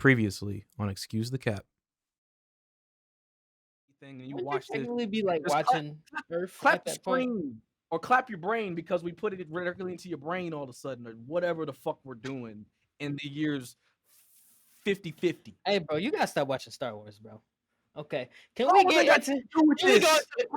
Previously on Excuse the Cap. Thing and you Wouldn't you watched it. technically be like Just watching Earth clap at the that point? screen or clap your brain because we put it directly into your brain all of a sudden or whatever the fuck we're doing in the years 50-50. Hey, bro, you gotta stop watching Star Wars, bro. Okay, can Oh, we what they get got into? to do with Can we go this? into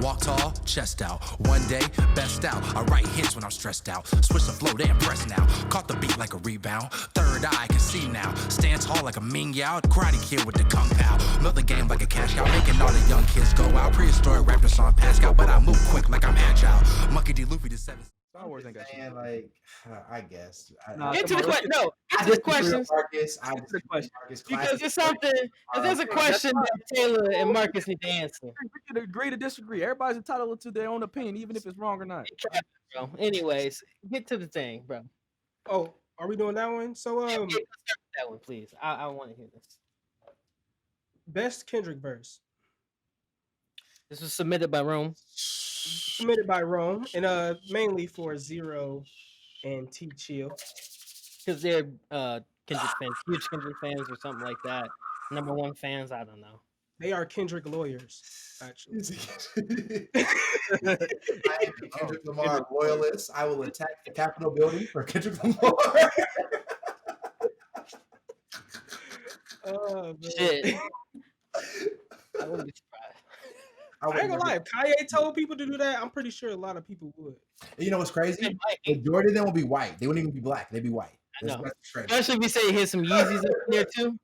Walk tall, chest out. One day, best out. I write hits when I'm stressed out. Switch the flow, they impress now. Caught the beat like a rebound. Third eye can see now. Stand tall like a Ming Yao. Karate kid with the kung pao. Another game like a cash cow. Making all the young kids go out. Prehistoric raptor song Pascal. But I move quick like I'm agile. Monkey D. Luffy the 7th. Star Wars ain't got shit. Like, I guess. Nah, get to come the on, question? No, get to the questions Marcus. Get to the question. because it's something. Because there's a question that Taylor and Marcus need to answer. We can agree to disagree. Everybody's entitled to their own opinion, even if it's wrong or not. Bro. Anyways, get to the thing, bro. Oh, are we doing that one? So Yeah, let's start with that one, please. I want to hear this. best Kendrick verse This was submitted by Rome. submitted by Rome and mainly for Zer0 and TChill. Because they're Kendrick fans, huge Kendrick fans or something like that. Number one fans, I don't know. They are Kendrick lawyers, actually. I am a Kendrick Lamar loyalist. I will attack the Capitol building for Kendrick Lamar. Oh, man. Shit. I wouldn't be surprised. I ain't gonna lie. If Kanye told people to do that, I'm pretty sure a lot of people would. You know what's crazy? Majority of them will be white. They wouldn't even be black. They'd be white. I know. That's strange. Especially if we say here's some Yeezys up in there too.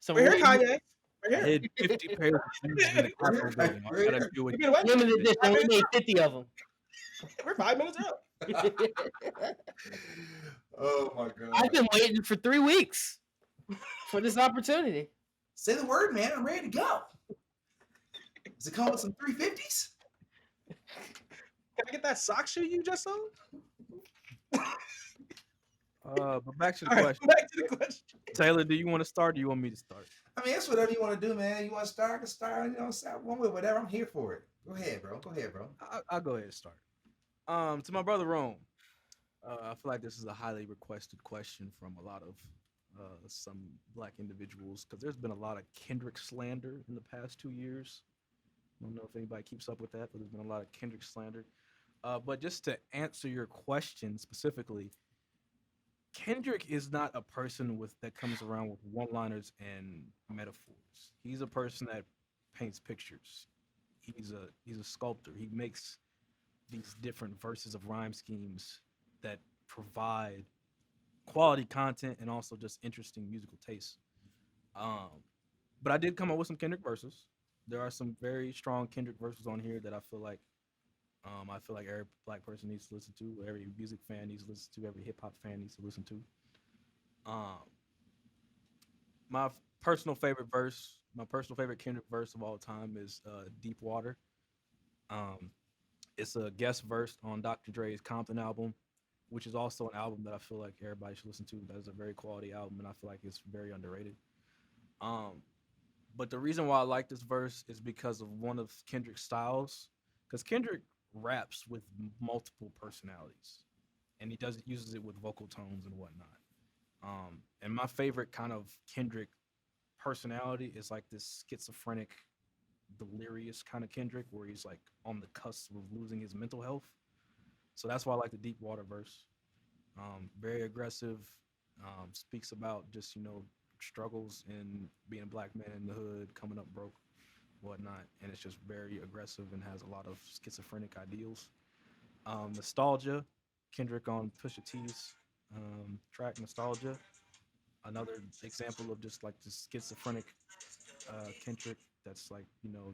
Some We're here, Kanye. We're I here. hid 50 pairs of shoes in the Capitol building. I gotta do You it. get away. limited edition. We made 50 of them. We're 5 minutes out. Oh my god. I've been waiting for 3 weeks for this opportunity. Say the word, man. I'm ready to go. Does it come with some 350s? Can I get that sock shoe you just sold? But back to the All right, question. back to the question. Taylor, do you want to start or do you want me to start? I mean, it's whatever you want to do, man. You want to start? I can start. You know, one way, whatever. I'm here for it. Go ahead, bro. I'll go ahead and start. To my brother Rome, I feel like this is a highly requested question from a lot of some black individuals because there's been a lot of Kendrick slander in the past 2 years. I don't know if anybody keeps up with that, but there's been a lot of Kendrick slander. But just to answer your question specifically, Kendrick is not a person that comes around with one-liners and metaphors. He's a person that paints pictures. He's a sculptor. He makes these different verses of rhyme schemes that provide quality content and also just interesting musical tastes. But I did come up with some Kendrick verses. There are some very strong Kendrick verses on here that I feel like every black person needs to listen to, every music fan needs to listen to, every hip hop fan needs to listen to. My personal favorite Kendrick verse of all time is Deep Water. It's a guest verse on Dr. Dre's Compton album, which is also an album that I feel like everybody should listen to. That is a very quality album, and I feel like it's very underrated. But the reason why I like this verse is because of one of Kendrick's styles. Because Kendrick raps with multiple personalities, and he uses it with vocal tones and whatnot. And my favorite kind of Kendrick personality is like this schizophrenic, delirious kind of Kendrick, where he's like on the cusp of losing his mental health. So that's why I like the Deep Water verse. Very aggressive. Speaks about just struggles in being a black man in the hood, coming up broke, whatnot, and it's just very aggressive and has a lot of schizophrenic ideals. Nostalgia, Kendrick on Pusha T's track Nostalgia, another example of just like this schizophrenic Kendrick that's like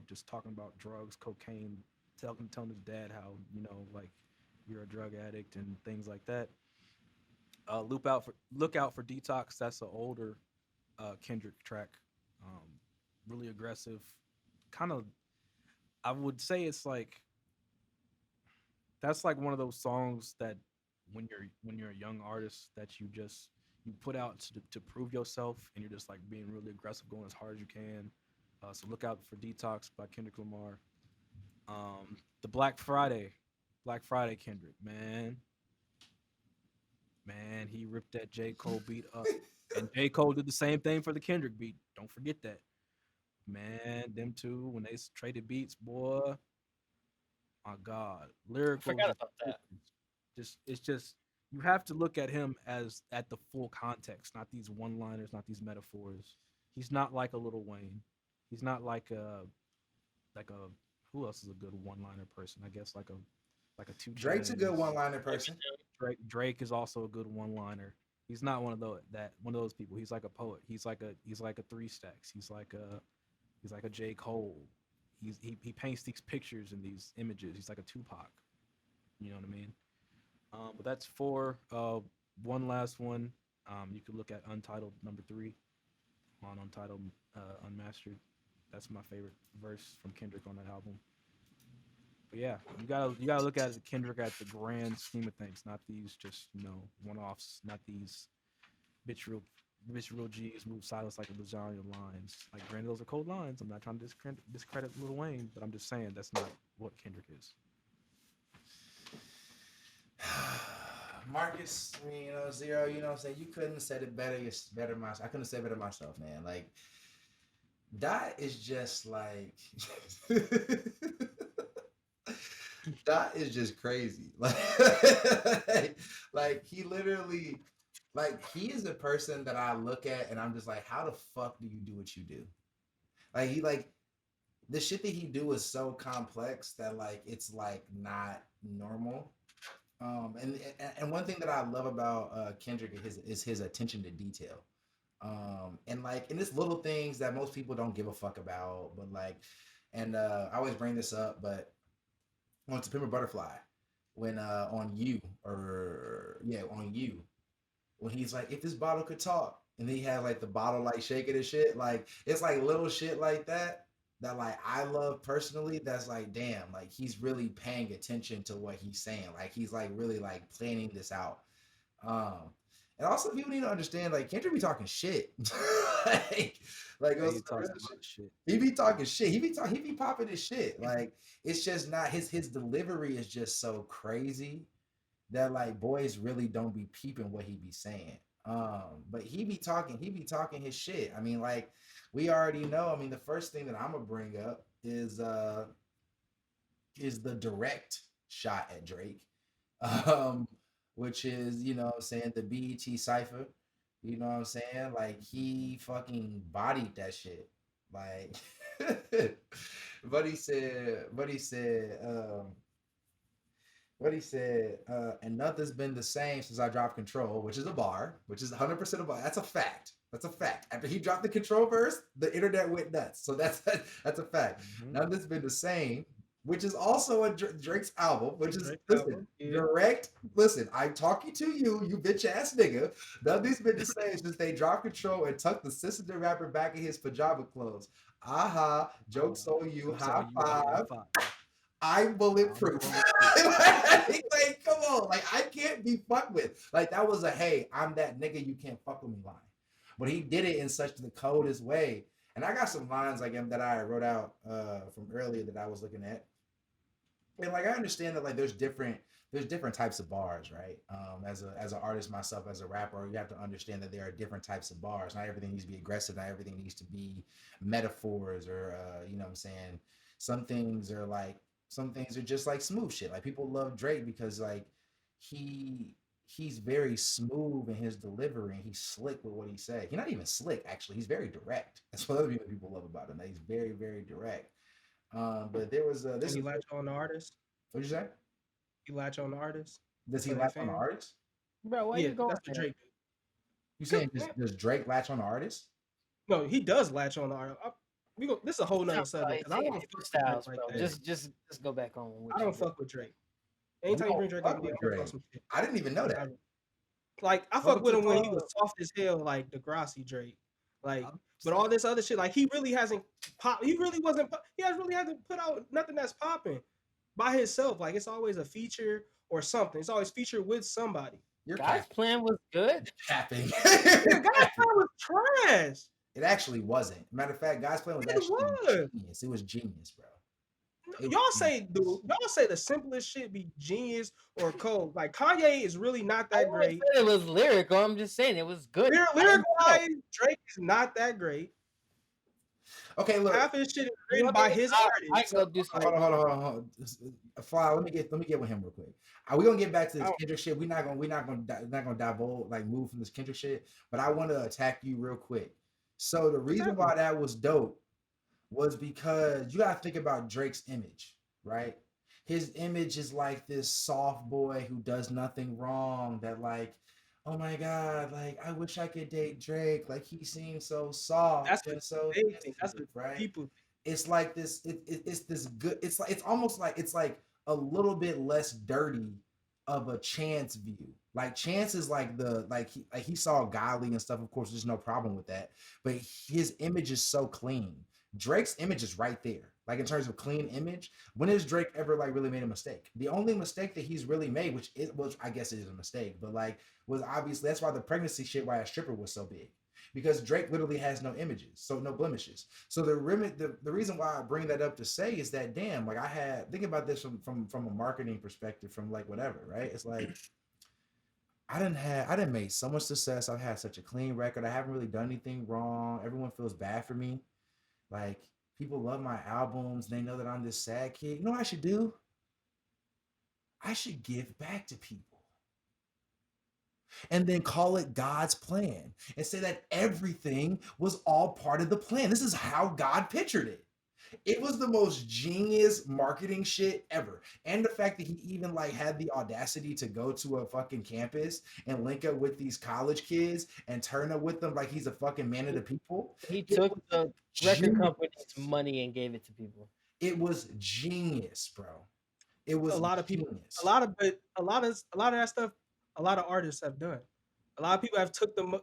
just talking about drugs, cocaine, telling his dad how like you're a drug addict and things like that. Look out for Detox. That's an older Kendrick track, really aggressive. Kind of, I would say it's like that's like one of those songs that when you're a young artist that you put out to prove yourself, and you're just like being really aggressive, going as hard as you can. So look out for Detox by Kendrick Lamar. The Black Friday Kendrick, man, he ripped that J. Cole beat up. And J. Cole did the same thing for the Kendrick beat. Don't forget that. Man, them two, when they traded beats, boy, my God. Lyrical. Forgot about that. It's just you have to look at him as at the full context, not these one-liners, not these metaphors. He's not like a Lil Wayne. He's not like a who else is a good one-liner person? I guess like a two. Drake's a good one-liner person. Drake is also a good one-liner. He's not one of those people. He's like a poet. He's like a Three Stacks. He's like a J. Cole. He paints these pictures and these images. He's like a Tupac. You know what I mean? But that's 4. One last one. You could look at Untitled number 3 on Untitled Unmastered. That's my favorite verse from Kendrick on that album. But yeah, you gotta look at Kendrick at the grand scheme of things, not these just one-offs, not these bitch real G's move silence like a bazillion lines. Like, granted, those are cold lines. I'm not trying to discredit Lil Wayne, but I'm just saying that's not what Kendrick is. Marcus, I mean, Zer0, you know what I'm saying? You couldn't have said it better. It's better myself. I couldn't have said it better myself, man. Like, that is just like that is just crazy. Like he literally, like, he is a person that I look at and I'm just like, how the fuck do you do what you do? Like the shit that he do is so complex that like it's like not normal. And one thing that I love about Kendrick is his attention to detail. And it's little things that most people don't give a fuck about, but like, and I always bring this up, but on To Pimp a Butterfly, when on You, when he's like, if this bottle could talk, and then he has like the bottle like shaking and shit, like it's like little shit like that like I love personally. That's like, damn, like he's really paying attention to what he's saying. Like he's like really like planning this out. And also people need to understand, like, Kendrick be talking shit. like Yeah, he talks about shit. He be talking shit. He be popping his shit. Like, it's just not his delivery is just so crazy that like boys really don't be peeping what he be saying. But he be talking his shit. I mean, like, we already know. I mean, the first thing that I'm gonna bring up is the direct shot at Drake. Which is, you know what I'm saying, the BET Cypher. You know what I'm saying? Like, he fucking bodied that shit. Like, what he said, and nothing's been the same since I dropped Control, which is a bar, which is 100% a bar. That's a fact. That's a fact. After he dropped the Control verse, the internet went nuts. So that's a fact. Mm-hmm. Nothing's been the same, which is also a Drake's album, which is, listen, yeah. direct. Listen, I'm talking to you, you bitch ass nigga. Nothing's been the same since they dropped Control and tucked the sister rapper back in his pajama clothes. Aha, jokes on you, high five. I'm bulletproof. like, come on, like, I can't be fucked with. Like, that was a, hey, I'm that nigga, you can't fuck with me line. But he did it in such the coldest way. And I got some lines like him that I wrote out from earlier that I was looking at. And like, I understand that like there's different types of bars, right? As an artist myself, as a rapper, you have to understand that there are different types of bars. Not everything needs to be aggressive. Not everything needs to be metaphors or you know what I'm saying. Some things are just like smooth shit. Like, people love Drake because like he's very smooth in his delivery and he's slick with what he said. He's not even slick, actually. He's very direct. That's what other people love about him. That he's very, very direct. But there was Does he latch on the artist? What'd you say? He latch on the artist? Does he latch on the artist? Bro, why Yeah, you going that's the there? Drake. You saying does Drake latch on the artist? No, he does latch on the artist. This is a whole nother subject. 'Cause I don't fuck with styles, Drake bro. like that. Just go back on. What I you don't did. fuck with Drake. Anytime you bring Drake up, fuck with I'm gonna Drake. talk some shit. I didn't even know that. Like, I fuck with him when he was soft as hell, like Degrassi Drake. Like, but all this other shit, like, he really hasn't popped. He really hasn't put out nothing that's popping by himself. Like, it's always a feature or something. It's always featured with somebody. Your God's plan was good. capping. Yeah, God's plan was trash. It actually wasn't. Matter of fact, God's plan was It actually was. genius. It was genius, bro. y'all say the simplest shit be genius or cold. Like Kanye is really not I that wouldn't great. say it was lyrical. I'm just saying it was good. Lyrical wise, Drake is not that great. Okay, look. Half of his shit is You know written by what? his I artists. can go do some. Hold on. Fly, let me get with him real quick. We gonna get back to this Oh. Kendrick shit. We're not gonna divulge, like, move from this Kendrick shit. But I want to attack you real quick. So the reason why that was dope was because you gotta think about Drake's image, right? His image is like this soft boy who does nothing wrong. That, like, oh my god, like, I wish I could date Drake. Like, he seems so soft That's and what so they think. That's sensitive, what right? people. It's like this. It's this good. It's like, it's almost like, it's like a little bit less dirty of a Chance view. Like, Chance is like he saw godly and stuff. Of course, there's no problem with that. But his image is so clean. Drake's image is right there. Like, in terms of clean image, when has Drake ever, like, really made a mistake? The only mistake that he's really made, which I guess it is a mistake, but, like, was obviously, that's why the pregnancy shit, why a stripper was so big. Because Drake literally has no images, so no blemishes. So the reason why I bring that up to say is that, damn, like, think about this from a marketing perspective, from, like, whatever, right? It's like, I didn't make so much success. I've had such a clean record. I haven't really done anything wrong. Everyone feels bad for me. Like, people love my albums. They know that I'm this sad kid. You know what I should do? I should give back to people. And then call it God's plan and say that everything was all part of the plan. This is how God pictured it. It was the most genius marketing shit ever. And the fact that he even, like, had the audacity to go to a fucking campus and link up with these college kids and turn up with them like he's a fucking man of the people. He took the record company's money and gave it to people. It was genius, bro. It was A lot of people, genius. a lot of that stuff, a lot of artists have done. A lot of people have took the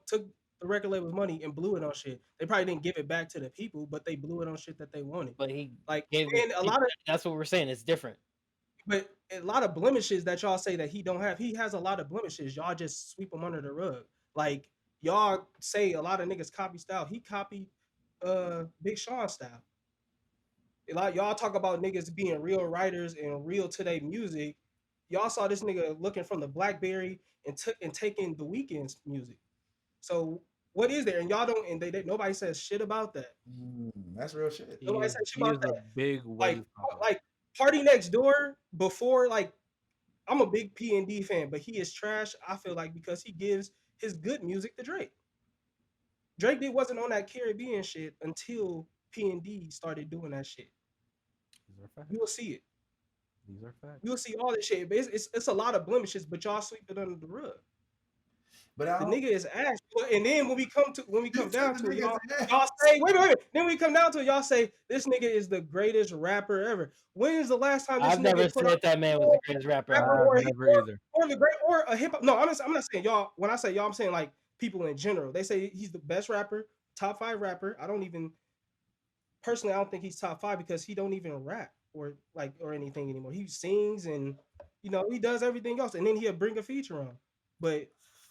record label's money and blew it on shit. They probably didn't give it back to the people, but they blew it on shit that they wanted. But he Like, gave and it. a lot of, That's what we're saying. It's different. but a lot of blemishes that y'all say that he don't have. He has a lot of blemishes. Y'all just sweep them under the rug. Like, y'all say a lot of niggas copy style. He copied Big Sean style. A lot y'all talk about niggas being real writers and real to their music. Y'all saw this nigga looking from the BlackBerry and taking the Weeknd's music. So what is there? And y'all don't, and they nobody says shit about that. That's real shit. Nobody says shit about that. A big wave. Like Party Next Door before, like, I'm a big P&D fan, but he is trash, I feel like, because he gives his good music to Drake. Drake wasn't on that Caribbean shit until P&D started doing that shit. These are facts. You will see it. These are facts. You'll see all this shit. But it's a lot of blemishes, but y'all sweep it under the rug. But the nigga is ass. And then when we come down to it, y'all say, wait. Then we come down to it, y'all say this nigga is the greatest rapper ever. When is the last time this I've never said that man was the greatest rapper ever. Or a hip hop? No, I'm not saying y'all. When I say y'all, I'm saying, like, people in general. They say he's the best rapper, top 5 rapper. I don't think he's top 5 because he don't even rap or anything anymore. He sings and, he does everything else, and then he'll bring a feature on. But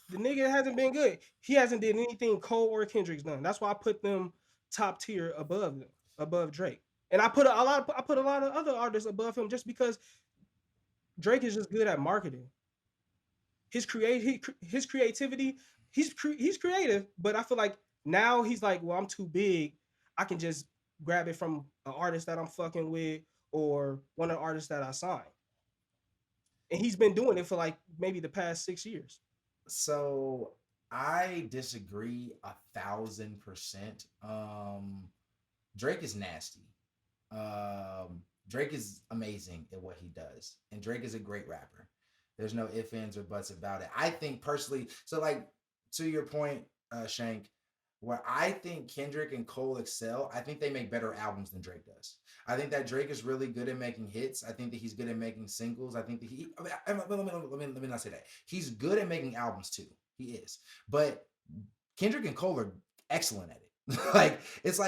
the nigga hasn't been good. He hasn't did anything Cole or Kendrick's done. That's why I put them top tier above Drake. And I put a lot of other artists above him just because Drake is just good at marketing. His creativity, he's creative, but I feel like now he's like, well, I'm too big. I can just grab it from an artist that I'm fucking with or one of the artists that I signed. And he's been doing it for, like, maybe the past 6 years. So I disagree 1,000%. Drake is nasty. Drake is amazing at what he does, and Drake is a great rapper. There's no ifs, ands, or buts about it. I think personally, so, like, to your point, Shank, where I think Kendrick and Cole excel, I think they make better albums than Drake does. I think that Drake is really good at making hits. I think that he's good at making singles. I think that let me not say that. He's good at making albums too. He is. But Kendrick and Cole are excellent at it. Like, it's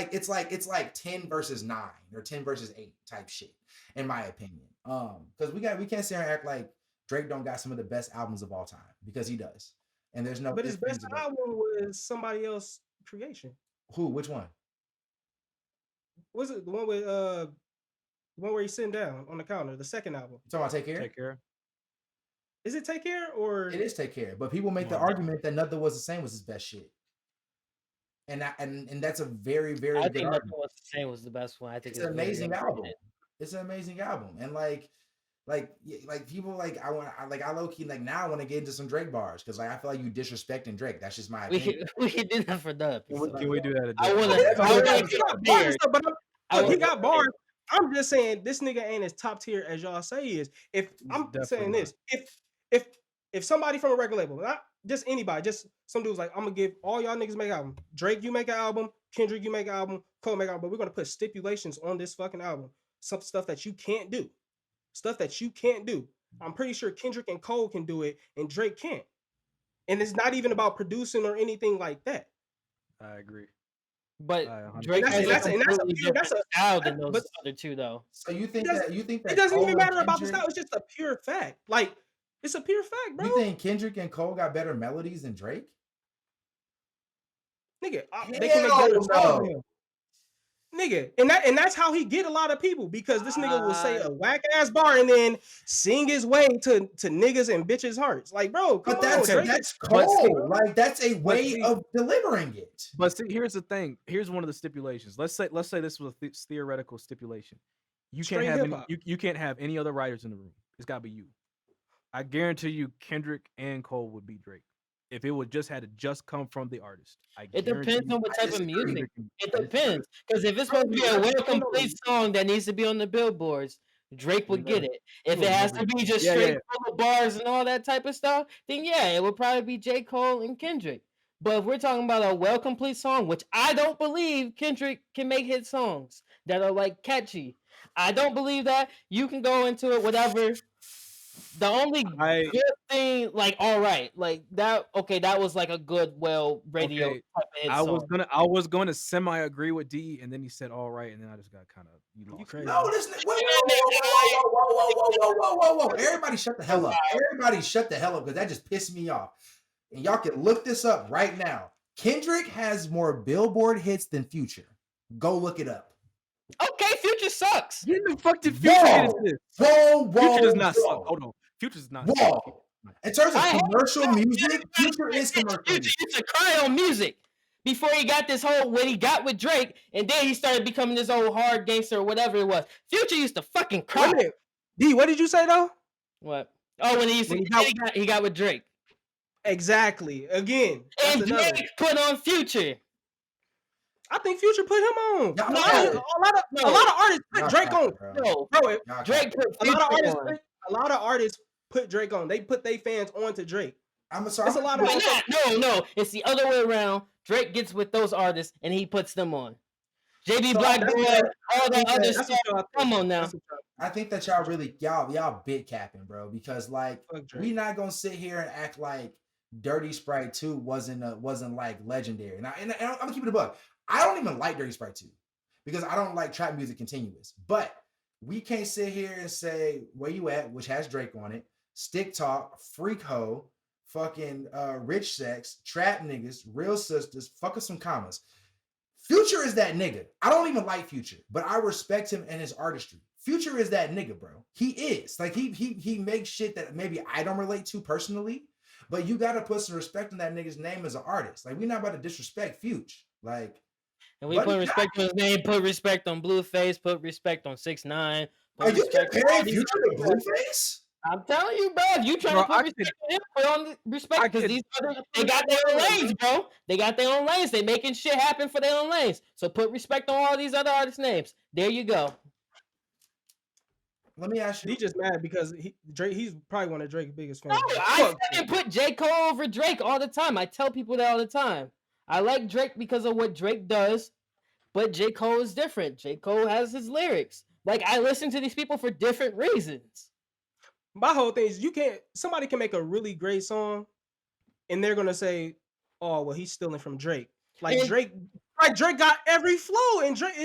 like 10 versus 9 or 10 versus 8 type shit, in my opinion. Because we can't sit here and act like Drake don't got some of the best albums of all time, because he does. And there's no. But his best album was somebody else's creation. Who? Which one? Was it the one with The one where he's sitting down on the counter. The second album. You talking about Take Care? Take Care. Is it Take Care or It is Take Care, but people make the Come on, bro. argument that Nothing Was the Same was his best shit, and that's a very very I good think Nothing argument. Was the Same was the best one. I think It's an amazing album. underrated. It's an amazing album, and like people I low key like now I want to get into some Drake bars because like I feel like you disrespecting Drake. That's just my opinion. We can do that for the Can we, episode. can we do that? At I this wanna- point? I would Yeah, like he to got be bars and here. stuff, but I look, he would- got bars. I'm just saying this nigga ain't as top tier as y'all say he is. If I'm definitely saying not. this, if somebody from a record label, not just anybody, just some dude's like, I'm gonna give all y'all niggas make an album. Drake, you make an album. Kendrick, you make an album. Cole make an album. But we're gonna put stipulations on this fucking album. Some stuff that you can't do. Stuff that you can't do. I'm pretty sure Kendrick and Cole can do it, and Drake can't. And it's not even about producing or anything like that. I agree. But I 100% Drake And has that's- a and that's a completely pure- that's different a- style than but- those other two, though. So you think It that doesn't Cole even and matter about the Kendrick- style. It's just a pure fact. Like, it's a pure fact, bro. You think Kendrick and Cole got better melodies than Drake? Nigga, they can make Hell better songs no. than him. Nigga, and that's how he get a lot of people because this nigga will say a whack ass bar and then sing his way to niggas and bitches' hearts. Like, bro, come But on, Drake. that's But see- Cole. Like that's a way see- of delivering it. But see, here's the thing. Here's one of the stipulations. Let's say this was a theoretical stipulation. You Straight can't have hip-hop. you can't have any other writers in the room. It's got to be you. I guarantee you, Kendrick and Cole would beat Drake if it would had to just come from the artist. It guarantee depends you on what I type of disagree. music. It I depends. Because if it's supposed to be a well complete song that needs to be on the billboards, Drake would get it. If it has to be just Yeah, straight yeah. full of bars and all that type of stuff, then yeah, it would probably be J. Cole and Kendrick. But if we're talking about a well complete song, which I don't believe Kendrick can make hit songs that are like catchy. I don't believe that. You can go into it, whatever. The only I- good thing, like, all right, like that. Okay, that was like a good, well, radio Okay, type of hit I song. was gonna semi agree with D, and then he said all right, and then I just got kind of You crazy. No, this wait, whoa. Everybody shut the hell up. Everybody shut the hell up because that just pissed me off. And y'all can look this up right now. Kendrick has more Billboard hits than Future. Go look it up. Okay, Future sucks. Get the fuck did Future Whoa. hit us this? Whoa. Future does not suck. Hold on, Future does not. Whoa. Suck. In terms of I hate commercial Future. music, Future is commercial Future music. used to cry on music before he got this whole what he got with Drake, and then he started becoming this old hard gangster or whatever it was. Future used to fucking Wait a cry. minute. D, what did you say though? What? Oh, when he used to, When he he got with Drake, Exactly. Again, that's and another. Drake put on Future. I think Future put him on. Y'all A capping. lot of artists put Y'all Drake on. capping, bro. No, Bro, Y'all Drake capping. put a lot of Future artists on. a lot of artists put Drake on. They put their fans onto Drake. I'm sorry. It's a lot of Why not? No, it's the other way around. Drake gets with those artists and he puts them on. JB So Black that's Boy, what- all that other That's stuff. what y'all think. Come on now. That's what y'all I think that y'all really y'all bit capping, bro. Because like Fuck Drake. we not gonna sit here and act like Dirty Sprite 2 wasn't like legendary. And I'm gonna keep it a buck. I don't even like Dirty Sprite 2 because I don't like trap music continuous. But we can't sit here and say Where You At, which has Drake on it, Stick Talk, Freak Ho, fucking Rich Sex, Trap Niggas, Real Sisters, fuck us some commas. Future is that nigga. I don't even like Future, but I respect him and his artistry. Future is that nigga, bro. He is. Like he makes shit that maybe I don't relate to personally, but you gotta put some respect on that nigga's name as an artist. Like we're not about to disrespect Future. Like And we Buddy put respect on his name, put respect on Blueface, put respect on 6ix9ine. are you comparing Future to Blueface? I'm telling you, bro. If you trying Bro, to put I respect on him, put on respect I because could- these others, they got their own lanes, bro. They got their own lanes. They making shit happen for their own lanes. So put respect on all these other artists' names. There you go. Let me ask you. He just mad because he's probably one of Drake's biggest fans. No, I fucking put J. Cole over Drake all the time. I tell people that all the time. I like Drake because of what Drake does, but J. Cole is different. J. Cole has his lyrics. Like, I listen to these people for different reasons. My whole thing is somebody can make a really great song and they're gonna say, oh well, he's stealing from Drake. Like And- Drake got every flow, and Drake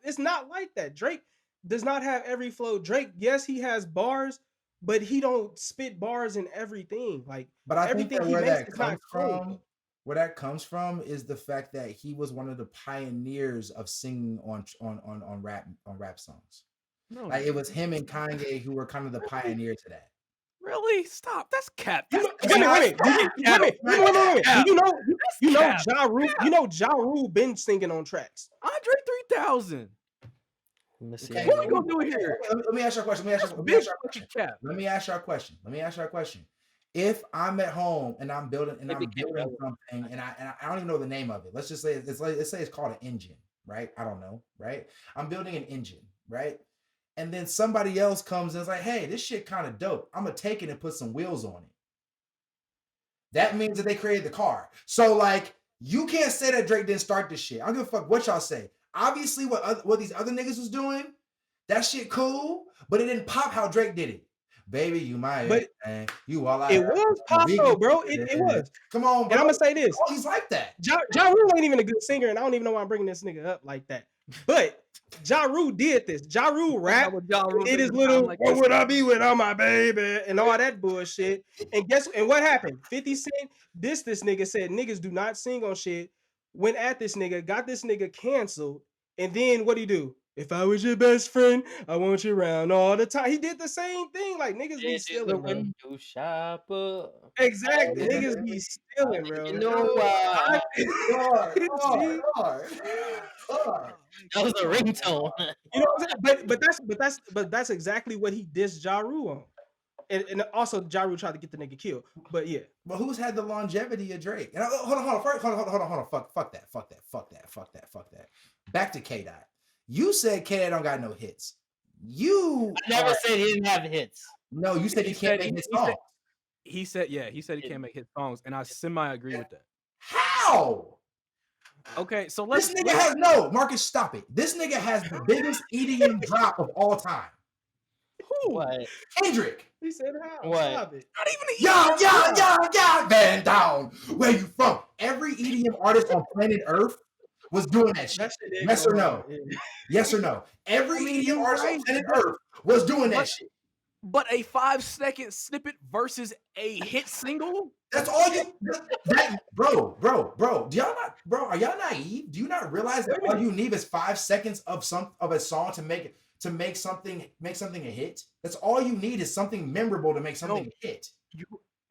it's not like that. Drake does not have every flow. Drake, yes, he has bars, but he don't spit bars in everything. Like But I think everything that he where makes that is not comes cool. from, where that comes from is the fact that he was one of the pioneers of singing on rap songs. No, Like it was him and Kanye who were kind of the pioneer to that. really? Stop. That's cap. You That's know, wait a minute. cap. Wait a minute. Cap. You know, Cap. Ja Rule. You know, Ja Rule been singing on tracks. Andre 3000. Let me see. Okay, What we gonna do here? Let me ask you a question. That's Let me big ask you a question. fucking cap. Let me ask you a question. Let me ask you a question. If I'm at home and I'm building It became relevant. something and I don't even know the name of it. Let's just say let's say it's called an engine, right? I don't know, right? I'm building an engine, right? And then somebody else comes and is like, hey, this shit kind of dope. I'm gonna take it and put some wheels on it. That means that they created the car. So like you can't say that Drake didn't start this shit. I don't give a fuck what y'all say. Obviously, what these other niggas was doing, that shit cool, but it didn't pop how Drake did it. Baby, you my But man. You all I it heard. was pop though, bro. It was. Come on, And bro. I'm gonna say this: Oh, he's like that. Ja Rule ain't even a good singer, and I don't even know why I'm bringing this nigga up like that. But Ja Rule did this. Ja Rule rap. It is little. Like What would I be without my baby and all that bullshit. And what happened? 50 Cent this nigga said niggas do not sing on shit. Went at this nigga, got this nigga canceled, and then what do you do? If I was your best friend, I want you around all the time. He did the same thing. Like niggas be This is the stealing, bro. window shopper. Exactly. Yeah. Niggas be stealing, bro. You know, Hard. that was a ringtone. You know what I'm saying? But that's exactly what he dissed Ja Rule on. And also Ja Rule tried to get the nigga killed. But yeah. But who's had the longevity of Drake? And hold on. Fuck that. Back to K Dot. You said K Dot don't got no hits. I never said he didn't have hits. No, you said he can't make his songs. He said he can't make hit songs, and I semi-agree with that. How? Okay, so This nigga has Marcus, stop it. This nigga has the biggest EDM drop of all time. Who? What? Kendrick. He said how? What? Stop it. Not even Yeah, Van down. Where you from? Every EDM artist on planet Earth was doing that shit. That shit did Yes go or no? hard, yeah. Yes or no? Every EDM you're artist right, on planet Earth was doing that But- shit. But a 5-second snippet versus a hit single? That's all you, bro. Do y'all not, bro? Are y'all naive? Do you not realize that all you need is 5 seconds of a song to make something a hit? That's all you need is something memorable to make something a hit.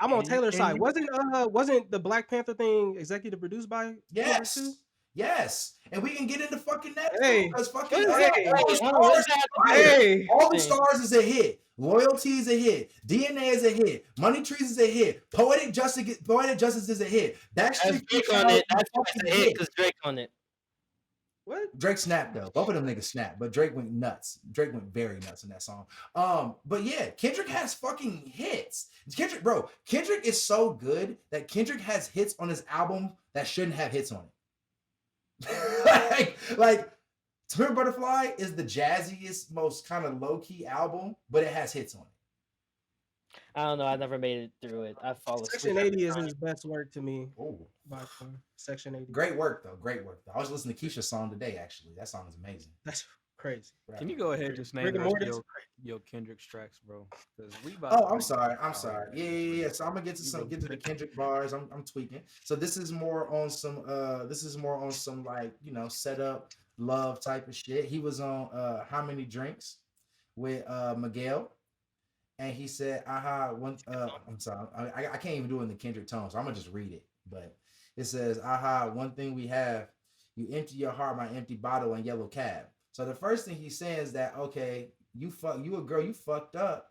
I'm on And- Taylor's and side. you- Wasn't the Black Panther thing executive produced by Taylor too? Yes, and we can get into fucking that Hey, because fucking hey, all the What stars, does that have to do? Hey, all the stars is a hit. Loyalty is a hit. DNA is a hit. Money Trees is a hit. Poetic Justice is a hit. That's Backstreet Drake Boys on it. is a That's fucking a hit because Drake on it. what? Drake snapped though. Both of them niggas snapped, but Drake went nuts. Drake went very nuts in that song. But yeah, Kendrick has fucking hits. Kendrick is so good that Kendrick has hits on his album that shouldn't have hits on it. like To Pimp a Butterfly is the jazziest, most kind of low-key album, but it has hits on it. I don't know. I never made it through it. I fall asleep. Section 80 is his best work to me. Oh, By far. Section 80. great work though. I was listening to Keisha's song today. Actually, that song is amazing. That's crazy. Can you go ahead and just name Rick the and rest of Morty's your Kendrick's tracks, bro? Because we about. Oh, to- I'm sorry. Yeah. So I'm gonna get to the Kendrick bars. I'm tweaking. So this is more on some like, setup love type of shit. He was on How Many Drinks with Miguel, and he said, one I'm sorry, I can't even do it in the Kendrick tone, so I'm gonna just read it. But it says, one thing we have, you empty your heart, my empty bottle and yellow cab. So the first thing he's saying is that, okay, you a girl, you fucked up.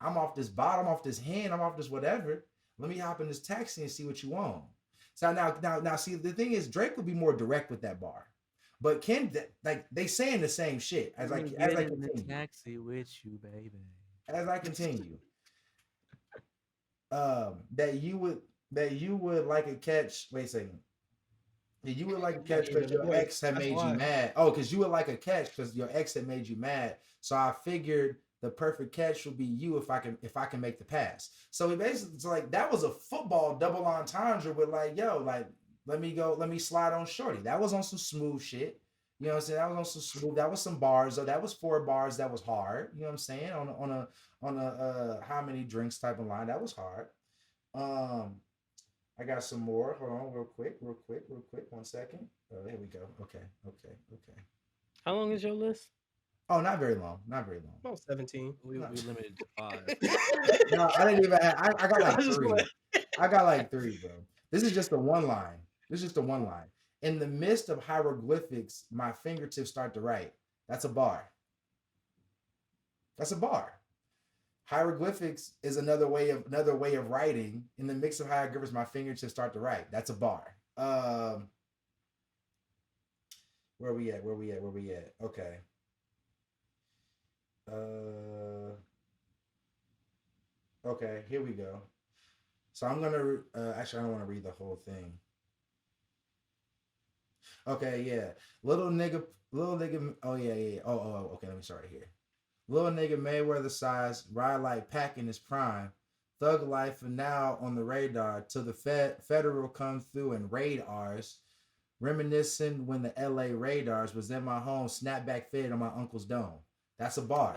I'm off this bottle, I'm off this hand, I'm off this whatever. Let me hop in this taxi and see what you want. So now see, the thing is, Drake would be more direct with that bar. But they saying the same shit as I continue. Taxi with you, baby. As I continue, that you would like a catch. Wait a second. You would like a catch because your ex had made you mad. Oh, because you would like a catch because your ex had made you mad. So I figured the perfect catch would be you if I can make the pass. So it's like that was a football double entendre with like, yo, like let me slide on shorty. That was on some smooth shit. You know what I'm saying? That was on some smooth. That was some bars. So that was 4 bars. That was hard. You know what I'm saying? On a how many drinks type of line. That was hard. I got some more. Hold on, real quick. 1 second. Oh, there we go. Okay. How long is your list? Oh, not very long. Not very long. About 17. We limited to 5. No, I didn't even have. I got I like just 3. wanna- I got like 3, bro. This is just a one line. This is just a one line. In the midst of hieroglyphics, my fingertips start to write. That's a bar. That's a bar. Hieroglyphics is another way of writing. In the mix of hieroglyphics, my fingertips start to write. That's a bar. Where we at? Okay. Okay, here we go. So I'm gonna actually I don't want to read the whole thing. Okay, yeah. Little nigga. Oh yeah. Oh, okay, let me start here. Little nigga Mayweather size, ride like Pac in his prime. Thug life for now on the radar till the federal come through and raid ours. Reminiscing when the LA Radars was in my home, snapback fed on my uncle's dome. That's a bar.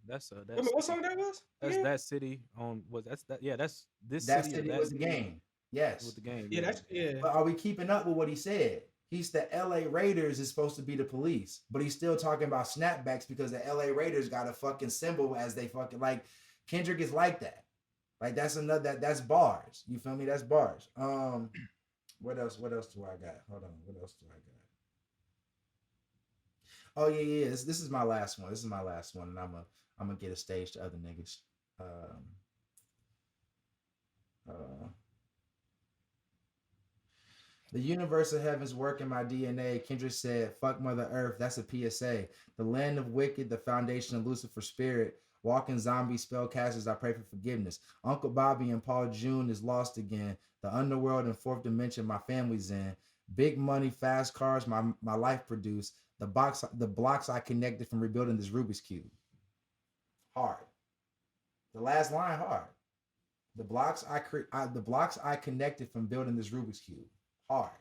That's Wait a minute, what song that was? That's again? that city on was that's that yeah that's this That city, city or that was the game. Yes. with the game. Yeah, that's yeah. But are we keeping up with what he said? He's the LA Raiders is supposed to be the police, but he's still talking about snapbacks because the LA Raiders got a fucking symbol as they fucking like. Kendrick is like that. Like that's that's bars. You feel me? That's bars. What else do I got? Hold on. What else do I got? Oh yeah. This is my last one. This is my last one, and I'm gonna get a stage to other niggas. The universe of heaven's work in my DNA. Kendrick said, fuck Mother Earth. That's a PSA. The land of wicked, the foundation of Lucifer's spirit. Walking zombie spellcasters, I pray for forgiveness. Uncle Bobby and Paul June is lost again. The underworld and fourth dimension my family's in. Big money, fast cars, my life produced. The blocks I connected from rebuilding this Rubik's Cube. Hard. The last line, hard. The blocks I connected from building this Rubik's Cube. Hard.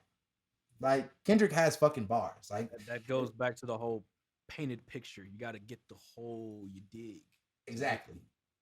Like Kendrick has fucking bars. Like that goes back to the whole painted picture. You got to get the whole you dig. Exactly.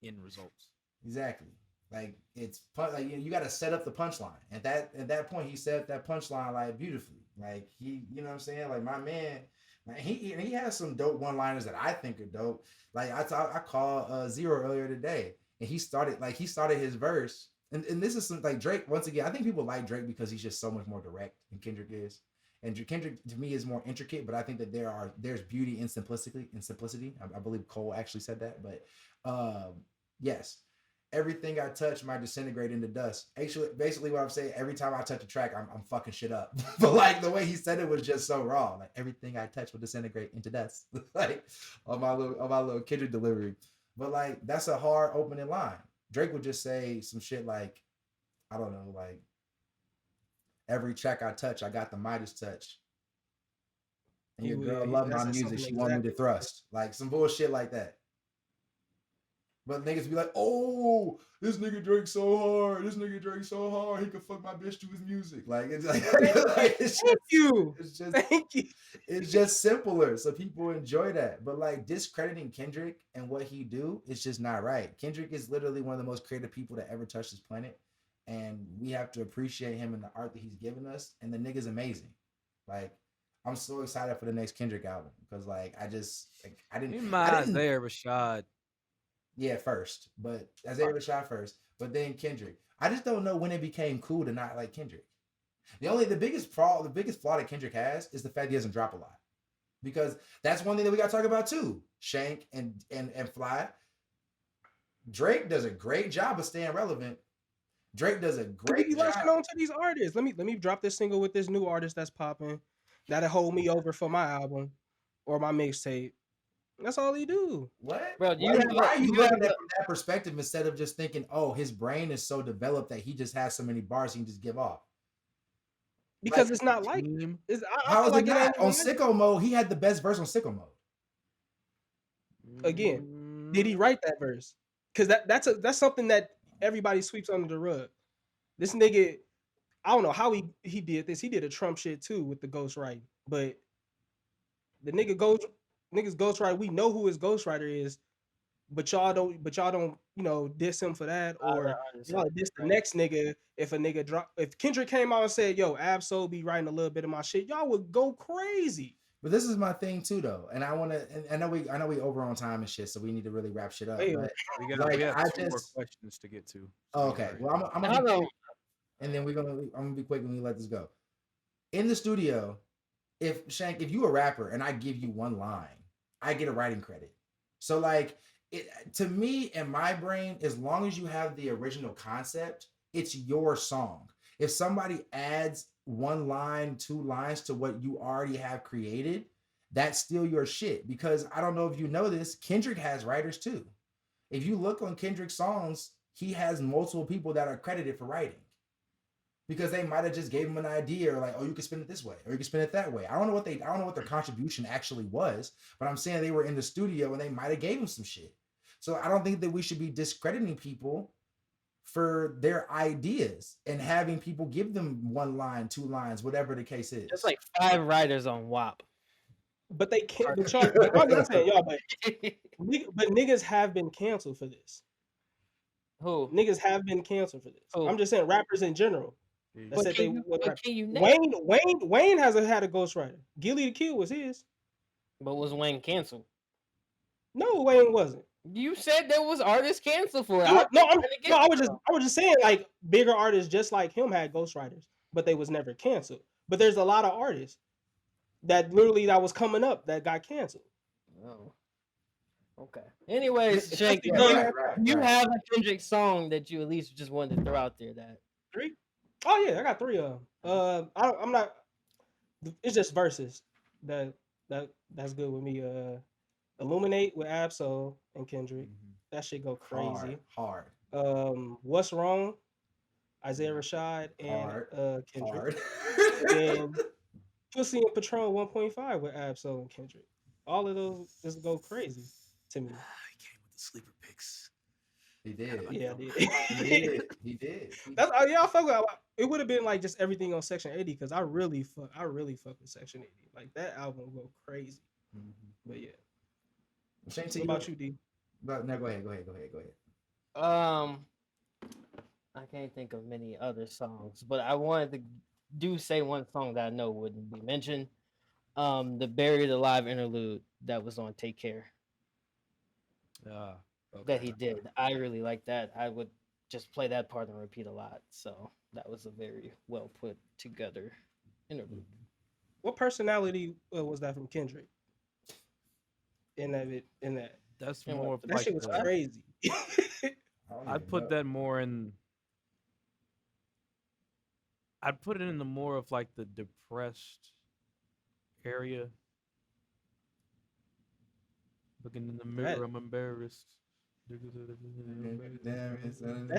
In results. Exactly. Like it's like you got to set up the punchline. At that point, he set up that punchline like beautifully. Like he, you know what I'm saying? Like my man, like he has some dope one-liners that I think are dope. Like I called Zer0 earlier today, and he started his verse. And this is some like Drake. Once again, I think people like Drake because he's just so much more direct than Kendrick is. And Kendrick to me is more intricate, but I think that there's beauty in simplicity. I believe Cole actually said that. But yes, everything I touch might disintegrate into dust. Actually, basically what I'm saying, every time I touch a track, I'm fucking shit up. But like the way he said it was just so raw. Like everything I touch will disintegrate into dust. Like on my little Kendrick delivery. But like that's a hard opening line. Drake would just say some shit like, I don't know, like every track I touch, I got the Midas touch. And your girl love my music. She want me to thrust. Like some bullshit like that. But niggas be like, oh, this nigga Drake so hard. This nigga Drake so hard. He could fuck my bitch to his music. Like it's like, Thank you. Thank you. It's just simpler. So people enjoy that. But like discrediting Kendrick and what he do is just not right. Kendrick is literally one of the most creative people that ever touched this planet. And we have to appreciate him and the art that he's given us. And the nigga's amazing. Like, I'm so excited for the next Kendrick album. Because like I didn't Zer0 Rashad. Yeah, first. But Zer0 Rashad first. But then Kendrick. I just don't know when it became cool to not like Kendrick. The biggest flaw that Kendrick has is the fact he doesn't drop a lot. Because that's one thing that we gotta talk about too. Shank and Fly. Drake does a great job of staying relevant. Drake does a great job. Latching on to these artists. Let me drop this single with this new artist that's popping. That'll hold me over for my album or my mixtape. That's all he do. What? Bro, why are you looking at it from that perspective instead of just thinking, oh, his brain is so developed that he just has so many bars he can just give off? Because like, it's not like how is it not? On Sicko Mode, he had the best verse on Sicko Mode. Again, did he write that verse? Because that's something that everybody sweeps under the rug. This nigga, I don't know how he did this. He did a Trump shit too with the ghostwriting. But the niggas ghostwriter, we know who his ghostwriter is, but y'all don't, diss him for that, or y'all diss the next nigga if Kendrick came out and said, yo, Ab-Soul be writing a little bit of my shit, y'all would go crazy. But this is my thing too, though, and I want to. And I know we over on time and shit, so we need to really wrap shit up. Hey, But We like, have I two more just questions to get to. okay. Well, I'm I gonna don't be know. quick, and then I'm gonna be quick when we let this go. In the studio, if Shank, if you a rapper and I give you one line, I get a writing credit. So like, it to me in my brain, as long as you have the original concept, it's your song. If somebody adds one line, two lines to what you already have created, that's still your shit. Because I don't know if you know this, Kendrick has writers too. If you look on Kendrick's songs, he has multiple people that are credited for writing because they might have just gave him an idea or like, oh, you can spin it this way or you can spin it that way. I don't know what their contribution actually was, but I'm saying they were in the studio and they might have gave him some shit. So I don't think that we should be discrediting people for their ideas and having people give them one line, two lines, whatever the case is. There's like 5 writers on WAP. But they can't. But y'all, I'm not saying y'all, but niggas have been canceled for this. Who? Niggas have been canceled for this. Who? I'm just saying rappers in general. That But said can they you, would but rap. can you name? Wayne hasn't had a ghostwriter. Gilly the Kid was his. But was Wayne canceled? No, Wayne wasn't. You said there was artists canceled for it. I was just saying like bigger artists just like him had ghostwriters, but they was never canceled. But there's a lot of artists that literally that was coming up that got canceled. Oh. Okay. Anyways, Shank, Yeah, you have a Kendrick song that you at least just wanted to throw out there. That 3? Oh yeah, I got 3 of them. I'm not. It's just verses that's good with me. Illuminate with Absol and Kendrick. That shit go crazy. Hard. What's Wrong? Isaiah Rashad and Kendrick. Hard. And Pussy and Patron 1.5 with Absol and Kendrick. All of those just go crazy to me. He came with the sleeper picks. He did. Yeah, He did. That's I fuck with. It would have been like just everything on Section 80 because I really fuck with Section 80. Like that album will go crazy. But yeah. What about you, D? No, go ahead. I can't think of many other songs, but I wanted to say one song that I know wouldn't be mentioned. The Buried Alive interlude that was on Take Care. That he did. I really like that. I would just play that part and repeat a lot. So that was a very well put together interlude. What personality was that from Kendrick? In that. That's more of that like shit was crazy. I'd put that more in. I'd put it in the more of like the depressed area. Looking in the mirror, I'm embarrassed. That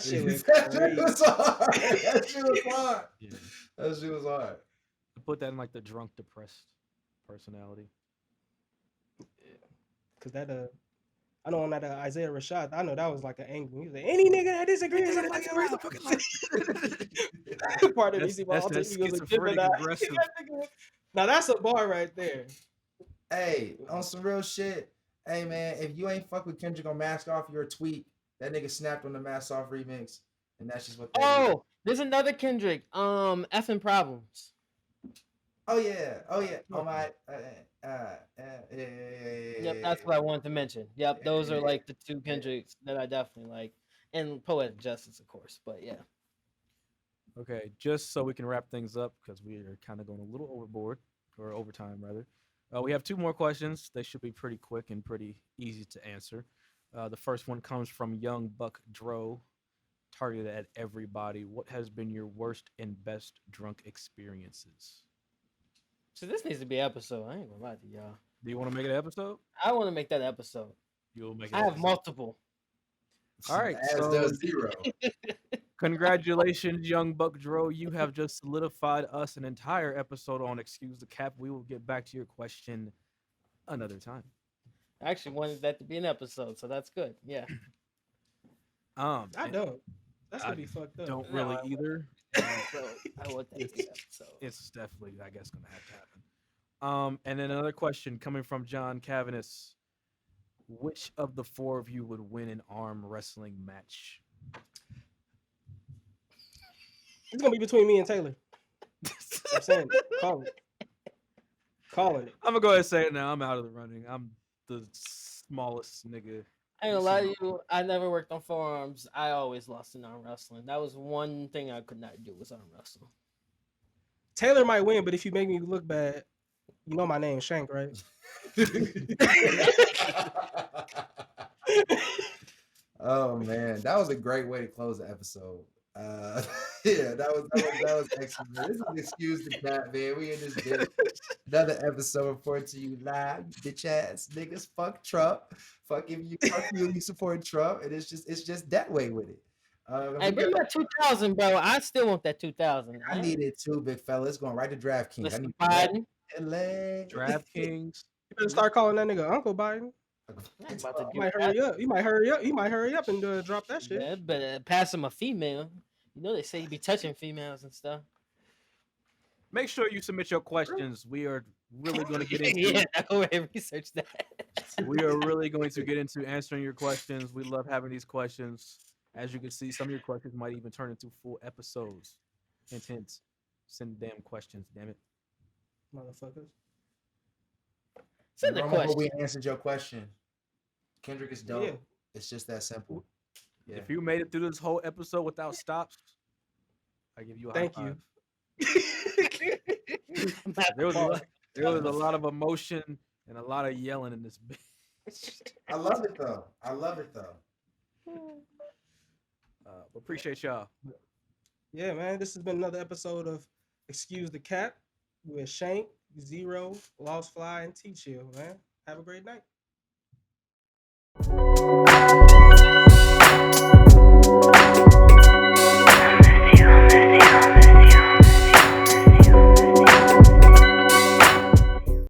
shit was hard. That shit was hard. Yeah. That shit was hard. I put that in like the drunk, depressed personality. Cause that I know on that Isaiah Rashad, I know that was like an angry. He was like, any nigga that disagrees with like part of DC Ball. That's schizophrenic aggressive. Now that's a bar right there. Hey, on some real shit. Hey man, if you ain't fuck with Kendrick on Mask Off, you're a tweak. That nigga snapped on the Mask Off remix, and that's just what. There's another Kendrick. Effing Problems. Oh yeah. Oh my. Yep, that's what I wanted to mention. Yep, those are like the 2 Kendricks that I definitely like, and Poetic Justice, of course. But yeah. Okay, just so we can wrap things up because we are kind of going a little overboard or overtime rather. We have 2 more questions. They should be pretty quick and pretty easy to answer. The first one comes from Young Buck Dro, targeted at everybody. What has been your worst and best drunk experiences? So this needs to be an episode. I ain't gonna lie to y'all. Do you want to make it an episode? I want to make that episode. You'll make it. I have multiple. All right, so does Zer0. Congratulations, Young Buck Dro. You have just solidified us an entire episode on Excuse the Cap. We will get back to your question another time. I actually wanted that to be an episode, so that's good. Yeah. I don't. That's gonna be fucked up. Don't really either. So I want that to be an episode. It's definitely, I guess, gonna have to happen. And then another question coming from John Cavanis. Which of the 4 of you would win an arm wrestling match? It's gonna be between me and Taylor. I'm saying, call it. Calling it. I'm gonna go ahead and say it now. I'm out of the running. I'm the smallest nigga. I ain't gonna lie to you. I never worked on forearms. I always lost in arm wrestling. That was one thing I could not do was arm wrestle. Taylor might win, but if you make me look bad, you know my name's Shank, right? Oh man, that was a great way to close the episode. Yeah, that was excellent. This is Excuse the Cat, man. We in this bitch. Another episode reported to you live, you bitch ass niggas. Fuck Trump. Fuck you support Trump, and it's just that way with it. Hey, bring my 2000, bro. I still want that 2000. I need it too, big fella. It's going right to DraftKings. I Mr. need Biden. DraftKings. You better start calling that nigga Uncle Biden. I'm about to You do might that. hurry up. You might hurry up. You might hurry up and drop that shit. Yeah, but pass him a female. You know they say you be touching females and stuff. Make sure you submit your questions. We are really going to get into. Yeah, I go and research that. We are really going to get into answering your questions. We love having these questions. As you can see, some of your questions might even turn into full episodes. Hint, hint. Send damn questions, damn it. Motherfuckers. Send the question. We answered your question. Kendrick is dope. Yeah. It's just that simple. Yeah. If you made it through this whole episode without stops, I give you a Thank high you. five. There was a lot of emotion and a lot of yelling in this bitch. I love it though. Appreciate y'all. Yeah, man. This has been another episode of Excuse the Cat with Shank, Zer0, Lost Fly, and TChill, man. Have a great night.